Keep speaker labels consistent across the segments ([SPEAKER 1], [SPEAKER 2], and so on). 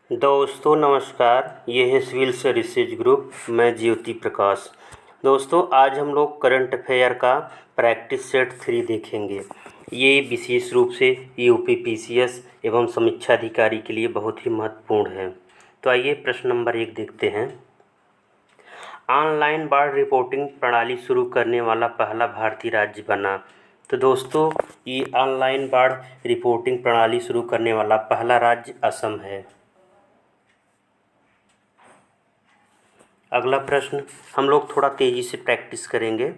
[SPEAKER 1] दोस्तों नमस्कार, ये है सिविल सर्विसेज ग्रुप। मैं ज्योति प्रकाश। दोस्तों आज हम लोग करंट अफेयर का प्रैक्टिस सेट 3 देखेंगे। ये विशेष रूप से यूपी पीसीएस एवं समीक्षा अधिकारी के लिए बहुत ही महत्वपूर्ण है। तो आइए प्रश्न नंबर 1 देखते हैं। ऑनलाइन बाढ़ रिपोर्टिंग प्रणाली शुरू करने वाला पहला भारतीय राज्य बना। तो दोस्तों ये ऑनलाइन बाढ़ रिपोर्टिंग प्रणाली शुरू करने वाला पहला राज्य असम है। अगला प्रश्न हम लोग थोड़ा तेज़ी से प्रैक्टिस करेंगे।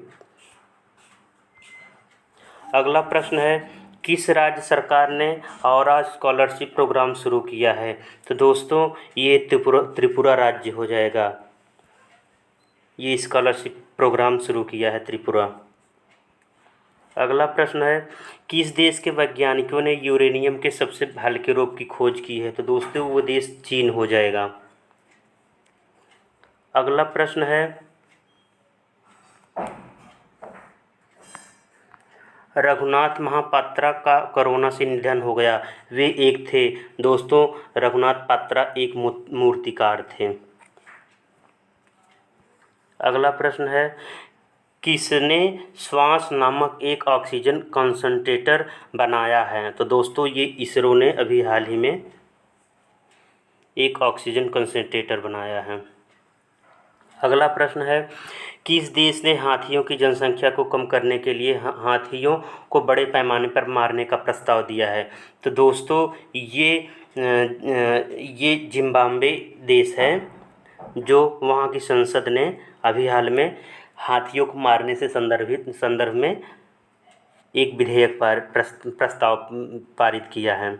[SPEAKER 1] अगला प्रश्न है, किस राज्य सरकार ने औरा स्कॉलरशिप प्रोग्राम शुरू किया है? तो दोस्तों ये त्रिपुरा राज्य हो जाएगा। ये स्कॉलरशिप प्रोग्राम शुरू किया है त्रिपुरा। अगला प्रश्न है, किस देश के वैज्ञानिकों ने यूरेनियम के सबसे हल्के रूप की खोज की है? तो दोस्तों वो देश चीन हो जाएगा। अगला प्रश्न है, रघुनाथ महापात्रा का कोरोना से निधन हो गया। वे एक थे दोस्तों, रघुनाथ पात्रा एक मूर्तिकार थे। अगला प्रश्न है, किसने श्वास नामक एक ऑक्सीजन कंसंट्रेटर बनाया है? तो दोस्तों ये इसरो ने अभी हाल ही में एक ऑक्सीजन कंसंट्रेटर बनाया है। अगला प्रश्न है, किस देश ने हाथियों की जनसंख्या को कम करने के लिए हाथियों को बड़े पैमाने पर मारने का प्रस्ताव दिया है? तो दोस्तों ये जिम्बाब्वे देश है, जो वहाँ की संसद ने अभी हाल में हाथियों को मारने से संदर्भ में एक विधेयक प्रस्ताव पारित किया है।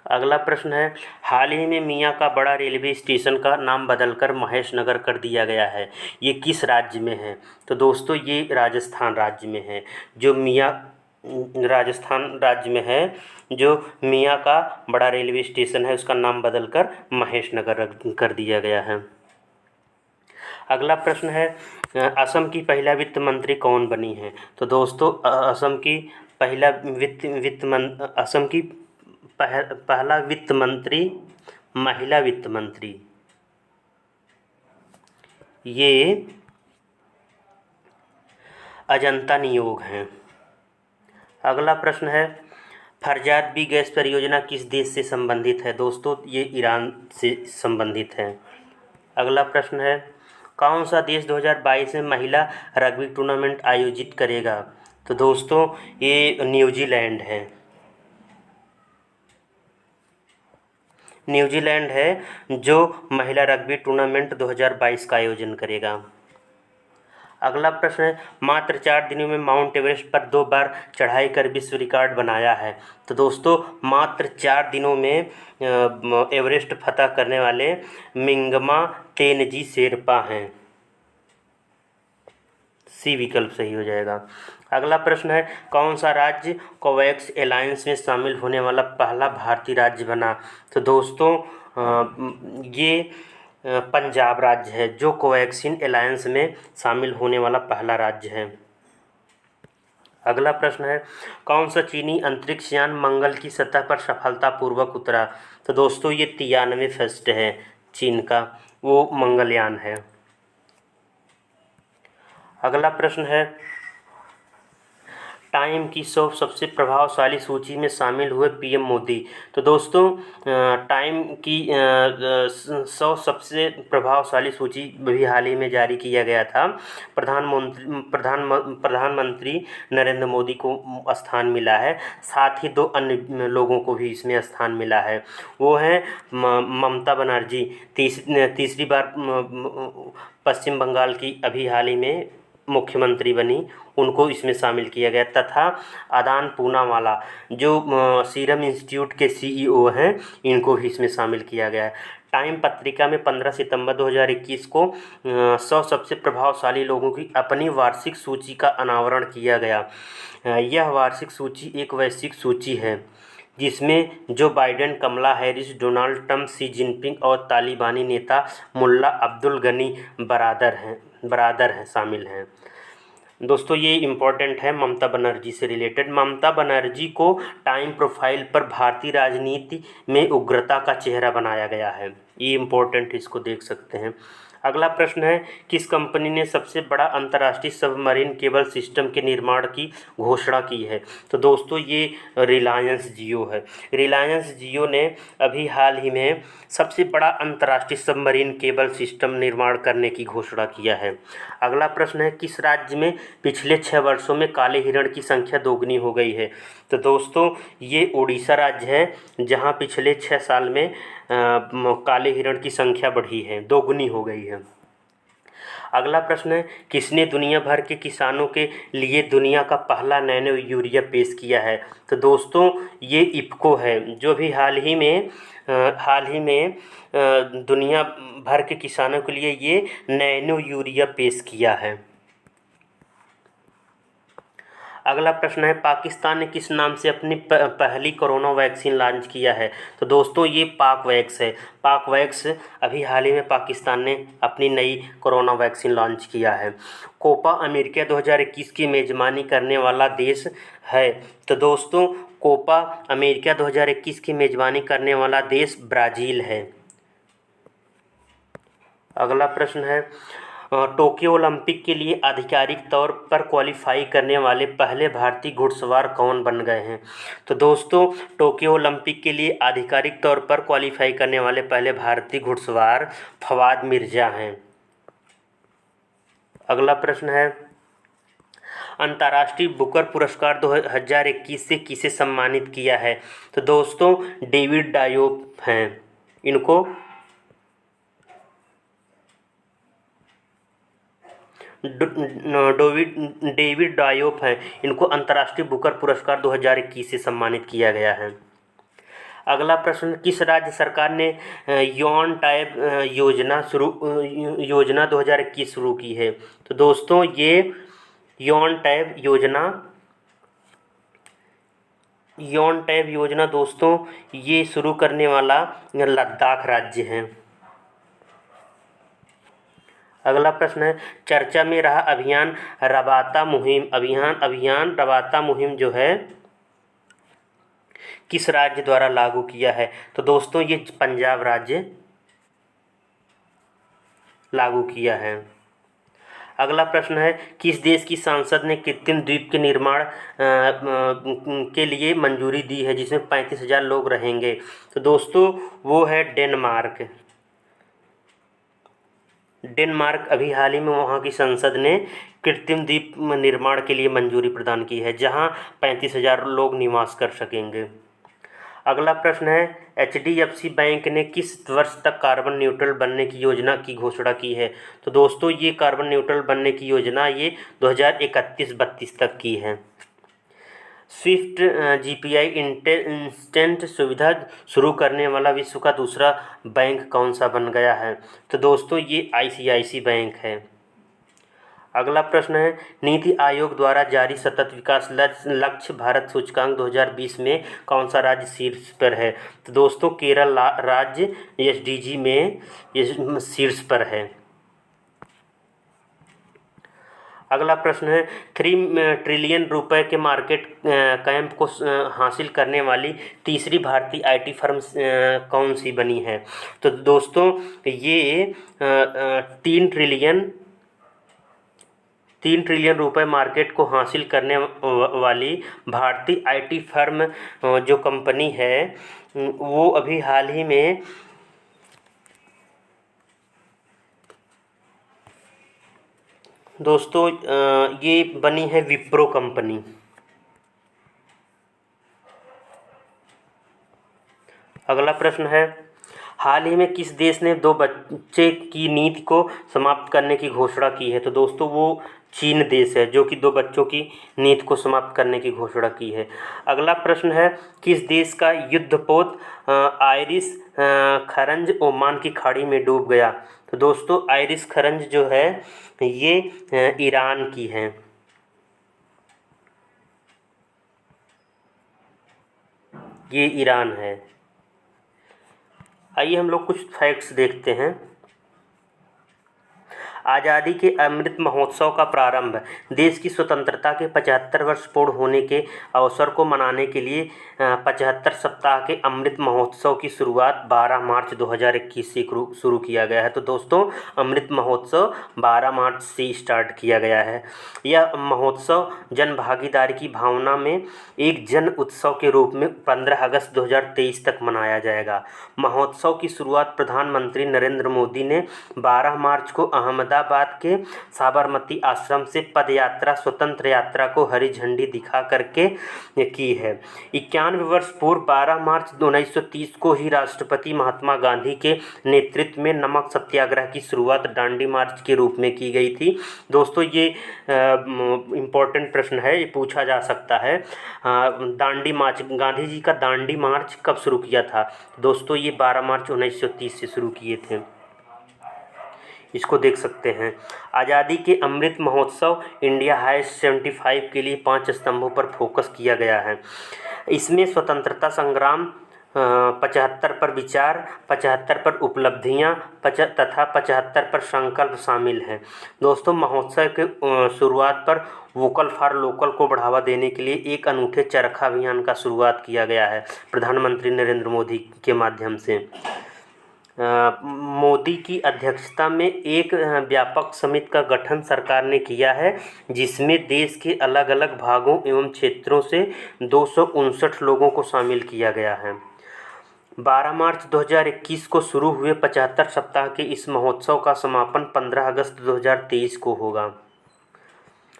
[SPEAKER 1] अगला प्रश्न है, हाल ही में मियाँ का बड़ा रेलवे स्टेशन का नाम बदलकर महेश नगर कर दिया गया है। ये किस राज्य में है? तो दोस्तों ये राजस्थान राज्य में है। राजस्थान राज्य में है जो मियाँ का बड़ा रेलवे स्टेशन है, उसका नाम बदलकर महेश नगर कर दिया गया है। अगला प्रश्न है, असम की पहला वित्त मंत्री कौन बनी है? तो दोस्तों असम की पहला पहला वित्त मंत्री महिला वित्त मंत्री ये अजंता नियोग हैं। अगला प्रश्न है, फरजाद बी गैस परियोजना किस देश से संबंधित है? दोस्तों ये ईरान से संबंधित है। अगला प्रश्न है, कौन सा देश 2022 में महिला रग्बी टूर्नामेंट आयोजित करेगा? तो दोस्तों ये न्यूजीलैंड है। न्यूजीलैंड है जो महिला रग्बी टूर्नामेंट 2022 का आयोजन करेगा। अगला प्रश्न है, मात्र 4 दिनों में माउंट एवरेस्ट पर 2 बार चढ़ाई कर विश्व रिकॉर्ड बनाया है। तो दोस्तों मात्र 4 दिनों में एवरेस्ट फतह करने वाले मिंगमा तेनजी शेरपा हैं। सी विकल्प सही हो जाएगा। अगला प्रश्न है, कौन सा राज्य कोवैक्स एलायंस में शामिल होने वाला पहला भारतीय राज्य बना? तो दोस्तों ये पंजाब राज्य है जो कोवैक्सीन एलायंस में शामिल होने वाला पहला राज्य है। अगला प्रश्न है, कौन सा चीनी अंतरिक्ष यान मंगल की सतह पर सफलतापूर्वक उतरा? तो दोस्तों ये 93 फर्स्ट है चीन का, वो मंगलयान है। अगला प्रश्न है, टाइम की 100 सबसे प्रभावशाली सूची में शामिल हुए पीएम मोदी। तो दोस्तों टाइम की 100 सबसे प्रभावशाली सूची भी हाल ही में जारी किया गया था। प्रधानमंत्री नरेंद्र मोदी को स्थान मिला है, साथ ही 2 अन्य लोगों को भी इसमें स्थान मिला है। वो हैं ममता बनर्जी, तीसरी बार पश्चिम बंगाल की अभी हाल ही में मुख्यमंत्री बनी, उनको इसमें शामिल किया गया, तथा अदान पूनावाला जो सीरम इंस्टीट्यूट के सीईओ हैं, इनको भी इसमें शामिल किया गया है। टाइम पत्रिका में 15 सितंबर 2021 को 100 सबसे प्रभावशाली लोगों की अपनी वार्षिक सूची का अनावरण किया गया। यह वार्षिक सूची एक वैश्विक सूची है जिसमें जो Biden, Kamala Harris, Donald Trump, Xi Jinping और तालिबानी नेता मुल्ला अब्दुल गनी बरादर हैं शामिल हैं। दोस्तों ये इम्पोर्टेंट है ममता बनर्जी से रिलेटेड। ममता बनर्जी को टाइम प्रोफाइल पर भारतीय राजनीति में उग्रता का चेहरा बनाया गया है। ये इम्पोर्टेंट, इसको देख सकते हैं। अगला प्रश्न है, किस कंपनी ने सबसे बड़ा अंतर्राष्ट्रीय सबमरीन केबल सिस्टम के निर्माण की घोषणा की है? तो दोस्तों ये रिलायंस जियो है। रिलायंस जियो ने अभी हाल ही में सबसे बड़ा अंतर्राष्ट्रीय सबमरीन केबल सिस्टम निर्माण करने की घोषणा किया है। अगला प्रश्न है, किस राज्य में पिछले 6 वर्षों में काले हिरण की संख्या दोगुनी हो गई है? तो दोस्तों ये उड़ीसा राज्य है, जहां पिछले 6 साल में काले हिरण की संख्या बढ़ी है, दोगुनी हो गई है। अगला प्रश्न है, किसने दुनिया भर के किसानों के लिए दुनिया का पहला नैनो यूरिया पेश किया है? तो दोस्तों ये इफ़को है, जो भी हाल ही में दुनिया भर के किसानों के लिए ये नैनो यूरिया पेश किया है। अगला प्रश्न है, पाकिस्तान ने किस नाम से अपनी पहली कोरोना वैक्सीन लॉन्च किया है? तो दोस्तों ये पाकवैक्स है। पाकवैक्स अभी हाल ही में पाकिस्तान ने अपनी नई कोरोना वैक्सीन लॉन्च किया है। कोपा अमेरिका 2021 की मेज़बानी करने वाला देश है? तो दोस्तों कोपा अमेरिका 2021 की मेज़बानी करने वाला देश ब्राज़ील है। अगला प्रश्न है, टोक्यो ओलंपिक के लिए आधिकारिक तौर पर क्वालिफाई करने वाले पहले भारतीय घुड़सवार कौन बन गए हैं? तो दोस्तों टोक्यो ओलंपिक के लिए आधिकारिक तौर पर क्वालिफाई करने वाले पहले भारतीय घुड़सवार फवाद मिर्ज़ा हैं। अगला प्रश्न है, अंतर्राष्ट्रीय बुकर पुरस्कार 2021 से किसे सम्मानित किया है? तो दोस्तों डेविड डायोप हैं। इनको डेविड डायोप हैं। इनको अंतर्राष्ट्रीय बुकर पुरस्कार 2021 से सम्मानित किया गया है। अगला प्रश्न, किस राज्य सरकार ने यौन टैब योजना 2021 शुरू की है? तो दोस्तों ये यौन टैब योजना दोस्तों ये शुरू करने वाला लद्दाख राज्य है। अगला प्रश्न है, चर्चा में रहा अभियान रबाता मुहिम जो है किस राज्य द्वारा लागू किया है? तो दोस्तों ये पंजाब राज्य लागू किया है। अगला प्रश्न है, किस देश की संसद ने कृत्रिम द्वीप के निर्माण के लिए मंजूरी दी है, जिसमें 35,000 लोग रहेंगे? तो दोस्तों वो है डेनमार्क। अभी हाल ही में वहाँ की संसद ने कृत्रिम द्वीप निर्माण के लिए मंजूरी प्रदान की है, जहाँ 35,000 लोग निवास कर सकेंगे। अगला प्रश्न है, HDFC बैंक ने किस वर्ष तक कार्बन न्यूट्रल बनने की योजना की घोषणा की है? तो दोस्तों ये कार्बन न्यूट्रल बनने की योजना ये 2031-32 तक की है। स्विफ्ट GPI इंस्टेंट सुविधा शुरू करने वाला विश्व का दूसरा बैंक कौन सा बन गया है? तो दोस्तों ये ICICI बैंक है। अगला प्रश्न है, नीति आयोग द्वारा जारी सतत विकास लक्ष्य भारत सूचकांक 2020 में कौन सा राज्य शीर्ष पर है? तो दोस्तों केरल राज्य SDG में शीर्ष पर है। अगला प्रश्न है, 3 ट्रिलियन रुपए के मार्केट कैप को हासिल करने वाली तीसरी भारतीय IT फर्म कौन सी बनी है? तो दोस्तों ये 3 ट्रिलियन रुपए मार्केट को हासिल करने वाली भारतीय IT फर्म जो कंपनी है वो अभी हाल ही में दोस्तों ये बनी है विप्रो कंपनी। अगला प्रश्न है, हाल ही में किस देश ने 2 बच्चे की नीति को समाप्त करने की घोषणा की है? तो दोस्तों वो चीन देश है, जो कि 2 बच्चों की नीति को समाप्त करने की घोषणा की है। अगला प्रश्न है, किस देश का युद्धपोत आयरिश खरंज ओमान की खाड़ी में डूब गया? तो दोस्तों आयरिश खरंज जो है ये ईरान की है। ये ईरान है। आइए हम लोग कुछ फैक्ट्स देखते हैं। आज़ादी के अमृत महोत्सव का प्रारंभ। देश की स्वतंत्रता के 75 वर्ष पूर्ण होने के अवसर को मनाने के लिए 75 सप्ताह के अमृत महोत्सव की शुरुआत 12 मार्च 2021 से शुरू किया गया है। तो दोस्तों, अमृत महोत्सव 12 मार्च से स्टार्ट किया गया है। यह महोत्सव जन भागीदारी की भावना में एक जन उत्सव के रूप में 15 अगस्त 2023 तक मनाया जाएगा। महोत्सव की शुरुआत प्रधानमंत्री नरेंद्र मोदी ने 12 मार्च को अहमदाबाद के साबरमती आश्रम से पदयात्रा स्वतंत्र यात्रा को हरी झंडी दिखा करके की है। 91 वर्ष पूर्व 12 मार्च 1930 को ही राष्ट्रपति महात्मा गांधी के नेतृत्व में नमक सत्याग्रह की शुरुआत दांडी मार्च के रूप में की गई थी। दोस्तों, ये इम्पोर्टेंट प्रश्न है, ये पूछा जा सकता है। दांडी मार्च, गांधी जी का दांडी मार्च कब शुरू किया था? दोस्तों, ये 12 मार्च 1930 से शुरू किए थे। इसको देख सकते हैं। आज़ादी के अमृत महोत्सव इंडिया हाइस्ट 75 के लिए 5 स्तंभों पर फोकस किया गया है। इसमें स्वतंत्रता संग्राम 75 पर विचार, 75 पर उपलब्धियां तथा 75 पर संकल्प शामिल हैं। दोस्तों, महोत्सव के शुरुआत पर वोकल फॉर लोकल को बढ़ावा देने के लिए एक अनूठे चरखा अभियान का शुरुआत किया गया है प्रधानमंत्री नरेंद्र मोदी के माध्यम से। मोदी की अध्यक्षता में एक व्यापक समिति का गठन सरकार ने किया है, जिसमें देश के अलग अलग भागों एवं क्षेत्रों से 259 लोगों को शामिल किया गया है। 12 मार्च 2021 को शुरू हुए 75 सप्ताह के इस महोत्सव का समापन 15 अगस्त 2023 को होगा।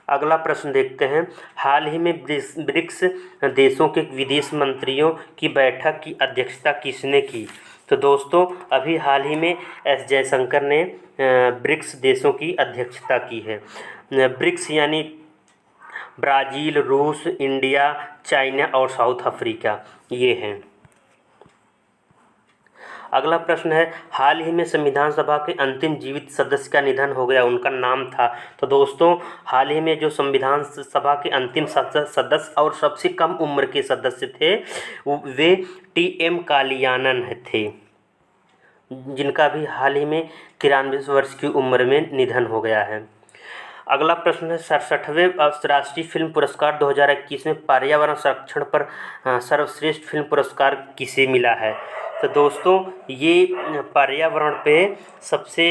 [SPEAKER 1] अगला प्रश्न देखते हैं। हाल ही में ब्रिक्स देशों के विदेश मंत्रियों की बैठक की अध्यक्षता किसने की? तो दोस्तों, अभी हाल ही में एस जयशंकर ने ब्रिक्स देशों की अध्यक्षता की है। ब्रिक्स यानी ब्राज़ील, रूस, इंडिया, चाइना और साउथ अफ्रीका, ये हैं। अगला प्रश्न है, हाल ही में संविधान सभा के अंतिम जीवित सदस्य का निधन हो गया, उनका नाम था? तो दोस्तों, हाल ही में जो संविधान सभा के अंतिम सदस्य और सबसे कम उम्र के सदस्य थे वे टी.एम. कालियानन थे, जिनका भी हाल ही में 93 वर्ष की उम्र में निधन हो गया है। अगला प्रश्न है, 67वें राष्ट्रीय फिल्म पुरस्कार 2021 में पर्यावरण संरक्षण पर सर्वश्रेष्ठ फिल्म पुरस्कार किसे मिला है? तो दोस्तों, ये पर्यावरण पे सबसे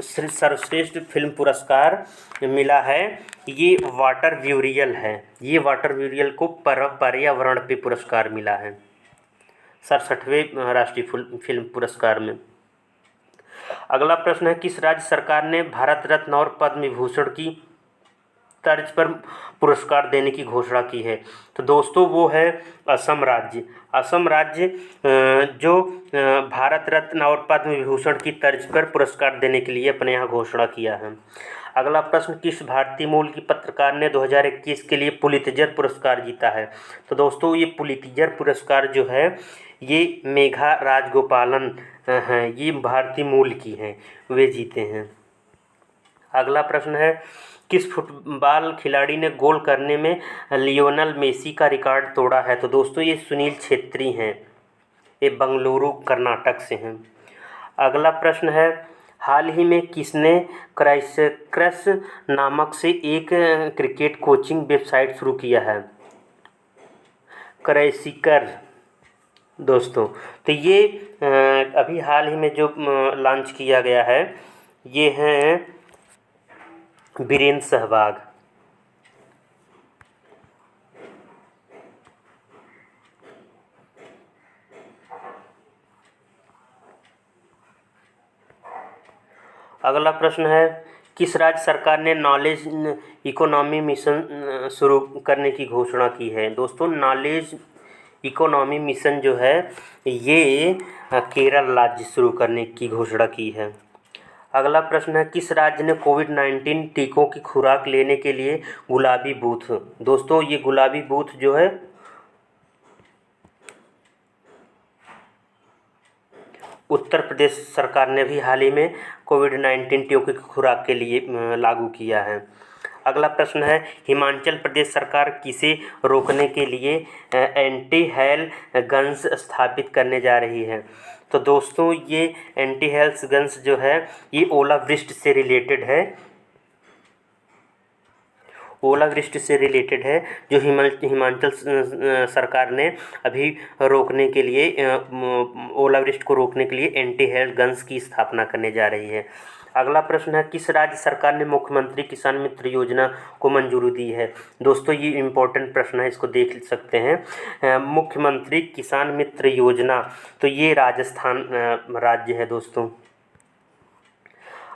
[SPEAKER 1] सर्वश्रेष्ठ फिल्म पुरस्कार मिला है, ये वाटर ब्यूरियल है। ये वाटर ब्यूरियल को पर्यावरण पे पुरस्कार मिला है 67वें राष्ट्रीय फिल्म पुरस्कार में। अगला प्रश्न है, किस राज्य सरकार ने भारत रत्न और पद्म विभूषण की तर्ज पर पुरस्कार देने की घोषणा की है? तो दोस्तों, वो है असम राज्य। असम राज्य जो भारत रत्न और पद्म विभूषण की तर्ज पर पुरस्कार देने के लिए अपने यहाँ घोषणा किया है। अगला प्रश्न, किस भारतीय मूल की पत्रकार ने 2021 के लिए पुलित्जर पुरस्कार जीता है? तो दोस्तों, ये पुलित्जर पुरस्कार जो है ये मेघा राजगोपालन हैं, ये भारतीय मूल की हैं, वे जीते हैं। अगला प्रश्न है, किस फुटबॉल खिलाड़ी ने गोल करने में लियोनेल मेसी का रिकॉर्ड तोड़ा है? तो दोस्तों, ये सुनील छेत्री हैं, ये बंगलुरु कर्नाटक से हैं। अगला प्रश्न है, हाल ही में किसने क्राइसक्रस नामक से एक क्रिकेट कोचिंग वेबसाइट शुरू किया है? क्राइसिकर दोस्तों, तो ये अभी हाल ही में जो लॉन्च किया गया है, ये हैं वीरेंद्र सहवाग। अगला प्रश्न है, किस राज्य सरकार ने नॉलेज इकोनॉमी मिशन शुरू करने की घोषणा की है? दोस्तों, नॉलेज इकोनॉमी मिशन जो है ये केरल राज्य शुरू करने की घोषणा की है। अगला प्रश्न है, किस राज्य ने कोविड-19 टीकों की खुराक लेने के लिए गुलाबी बूथ? दोस्तों, ये गुलाबी बूथ जो है उत्तर प्रदेश सरकार ने भी हाल ही में कोविड-19 टीकों की खुराक के लिए लागू किया है। अगला प्रश्न है, हिमाचल प्रदेश सरकार किसे रोकने के लिए एंटी हेल गन्स स्थापित करने जा रही है? तो दोस्तों ये एंटी हेल्थ गन्स जो है ये ओलावृष्टि से रिलेटेड है, ओलावृष्टि से रिलेटेड है, जो हिमाचल सरकार ने अभी रोकने के लिए ओलावृष्टि को रोकने के लिए एंटी हेल्थ गन्स की स्थापना करने जा रही है। अगला प्रश्न है, किस राज्य सरकार ने मुख्यमंत्री किसान मित्र योजना को मंजूरी दी है? दोस्तों ये इम्पोर्टेंट प्रश्न है, इसको देख सकते हैं। मुख्यमंत्री किसान मित्र योजना, तो ये राजस्थान राज्य है दोस्तों।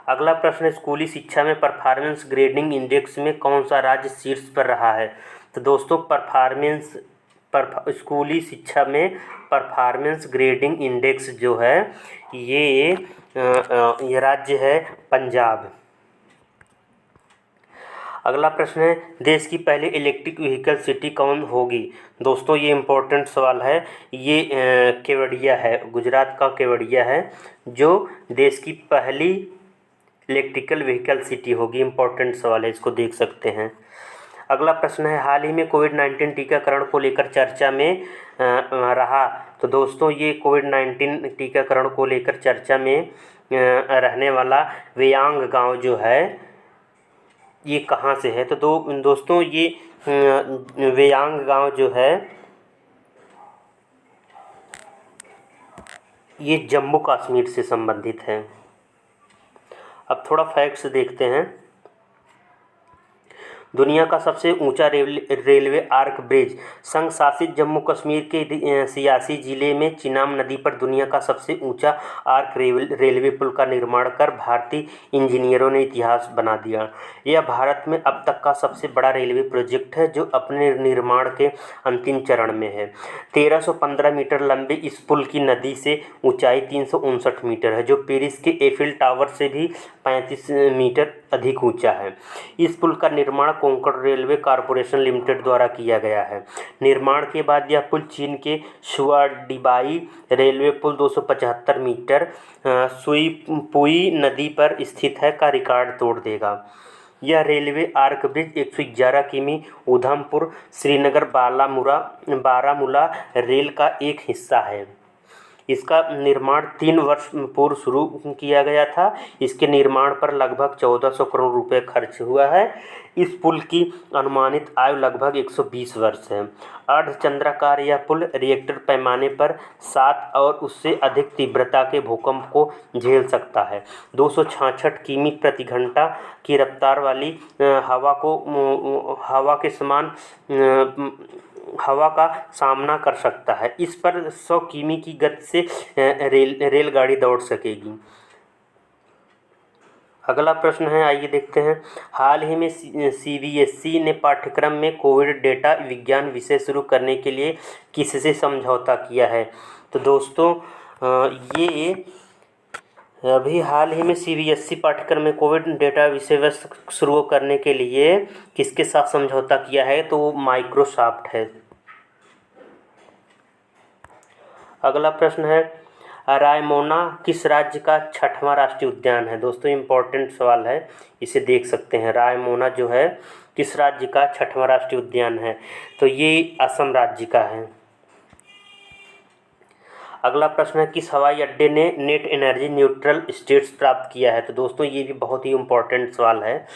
[SPEAKER 1] अगला प्रश्न है, स्कूली शिक्षा में परफॉर्मेंस ग्रेडिंग इंडेक्स में कौन सा राज्य शीर्ष पर रहा है? तो दोस्तों स्कूली शिक्षा में परफॉर्मेंस ग्रेडिंग इंडेक्स जो है ये राज्य है पंजाब। अगला प्रश्न है, देश की पहली इलेक्ट्रिक व्हीकल सिटी कौन होगी? दोस्तों ये इम्पोर्टेंट सवाल है, ये केवड़िया है, गुजरात का केवड़िया है जो देश की पहली इलेक्ट्रिकल व्हीकल सिटी होगी। इम्पोर्टेंट सवाल है, इसको देख सकते हैं। अगला प्रश्न है, हाल ही में कोविड-19 टीकाकरण को लेकर चर्चा में रहा। तो दोस्तों ये कोविड-19 टीकाकरण को लेकर चर्चा में रहने वाला वेयांग गांव जो है ये कहाँ से है? तो दोस्तों ये वेयांग गांव जो है ये जम्मू कश्मीर से संबंधित है। अब थोड़ा फैक्ट्स देखते हैं। दुनिया का सबसे ऊंचा रेलवे आर्क ब्रिज संघ शासित जम्मू कश्मीर के सियासी जिले में चिनाब नदी पर दुनिया का सबसे ऊंचा आर्क रेलवे पुल का निर्माण कर भारतीय इंजीनियरों ने इतिहास बना दिया। यह भारत में अब तक का सबसे बड़ा रेलवे प्रोजेक्ट है जो अपने निर्माण के अंतिम चरण में है। 1315 मीटर लंबे इस पुल की नदी से ऊंचाई 359 मीटर है, जो पेरिस के एफिल टावर से भी 35 मीटर अधिक ऊंचा है। इस पुल का निर्माण कोंकण रेलवे कॉरपोरेशन लिमिटेड द्वारा किया गया है। निर्माण के बाद यह पुल चीन के शुआडिबाई रेलवे पुल 275 मीटर सुईपुई नदी पर स्थित है का रिकॉर्ड तोड़ देगा। यह रेलवे आर्क ब्रिज 111 किमी उधमपुर श्रीनगर बारामूला रेल का एक हिस्सा है। इसका निर्माण 3 वर्ष पूर्व शुरू किया गया था। इसके निर्माण पर लगभग 1400 करोड़ रुपए खर्च हुआ है। इस पुल की अनुमानित आयु लगभग 120 वर्ष है। अर्धचंद्राकार यह पुल रिएक्टर पैमाने पर 7 और उससे अधिक तीव्रता के भूकंप को झेल सकता है। 266 किमी प्रति घंटा की रफ्तार वाली हवा का सामना कर सकता है। इस पर 100 किमी की गति से रेलगाड़ी दौड़ सकेगी। अगला प्रश्न है, आइए देखते हैं। हाल ही में CBSE ने पाठ्यक्रम में कोविड डेटा विज्ञान विषय शुरू करने के लिए किससे समझौता किया है? तो दोस्तों ये अभी हाल ही में CBSE पाठ्यक्रम में कोविड डेटा विषय शुरू करने के लिए किसके साथ समझौता किया है? तो वो माइक्रोसॉफ्ट है। अगला प्रश्न है, रायमोना किस राज्य का 6वां राष्ट्रीय उद्यान है? दोस्तों इम्पोर्टेंट सवाल है, इसे देख सकते हैं। रायमोना जो है किस राज्य का 6वां राष्ट्रीय उद्यान है? तो ये असम राज्य का है। अगला प्रश्न है, किस हवाई अड्डे ने नेट एनर्जी न्यूट्रल स्टेटस प्राप्त किया है? तो दोस्तों ये भी बहुत ही इम्पोर्टेंट सवाल है।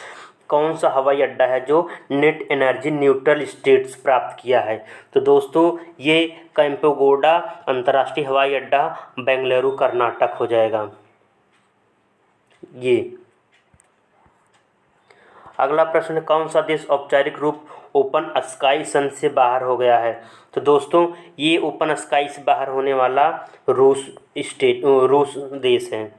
[SPEAKER 1] कौन सा हवाई अड्डा है जो नेट एनर्जी न्यूट्रल स्टेटस प्राप्त किया है? तो दोस्तों ये कैंपेगौड़ा अंतर्राष्ट्रीय हवाई अड्डा बेंगलुरु कर्नाटक हो जाएगा ये। अगला प्रश्न, कौन सा देश औपचारिक रूप ओपन स्काई सन से बाहर हो गया है? तो दोस्तों ये ओपन स्काई से बाहर होने वाला रूस देश है।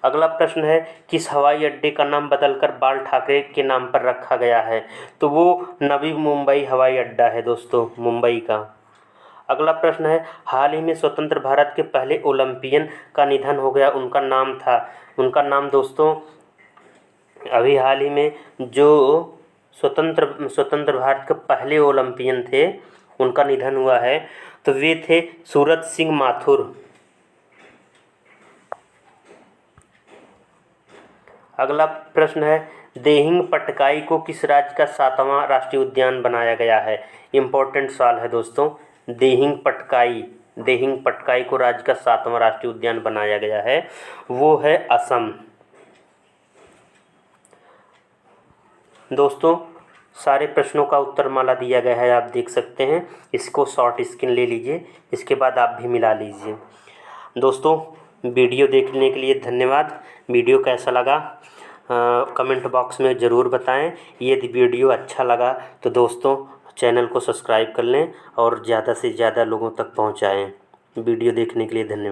[SPEAKER 1] अगला प्रश्न है, किस हवाई अड्डे का नाम बदलकर बाल ठाकरे के नाम पर रखा गया है? तो वो नवी मुंबई हवाई अड्डा है दोस्तों, मुंबई का। अगला प्रश्न है, हाल ही में स्वतंत्र भारत के पहले ओलंपियन का निधन हो गया, उनका नाम दोस्तों अभी हाल ही में जो स्वतंत्र भारत के पहले ओलंपियन थे उनका निधन हुआ है, तो वे थे सूरज सिंह माथुर। अगला प्रश्न है, देहिंग पटकाई को किस राज्य का 7वां राष्ट्रीय उद्यान बनाया गया है? इम्पोर्टेंट सवाल है दोस्तों। देहिंग पटकाई दिहिंग पटकाई को राज्य का 7वां राष्ट्रीय उद्यान बनाया गया है, वो है असम। दोस्तों, सारे प्रश्नों का उत्तर माला दिया गया है, आप देख सकते हैं। इसको शॉर्ट स्क्रीन ले लीजिए, इसके बाद आप भी मिला लीजिए। दोस्तों, वीडियो देखने के लिए धन्यवाद। वीडियो कैसा लगा कमेंट बॉक्स में ज़रूर बताएं। यदि वीडियो अच्छा लगा तो दोस्तों चैनल को सब्सक्राइब कर लें और ज़्यादा से ज़्यादा लोगों तक पहुंचाएं। वीडियो देखने के लिए धन्यवाद।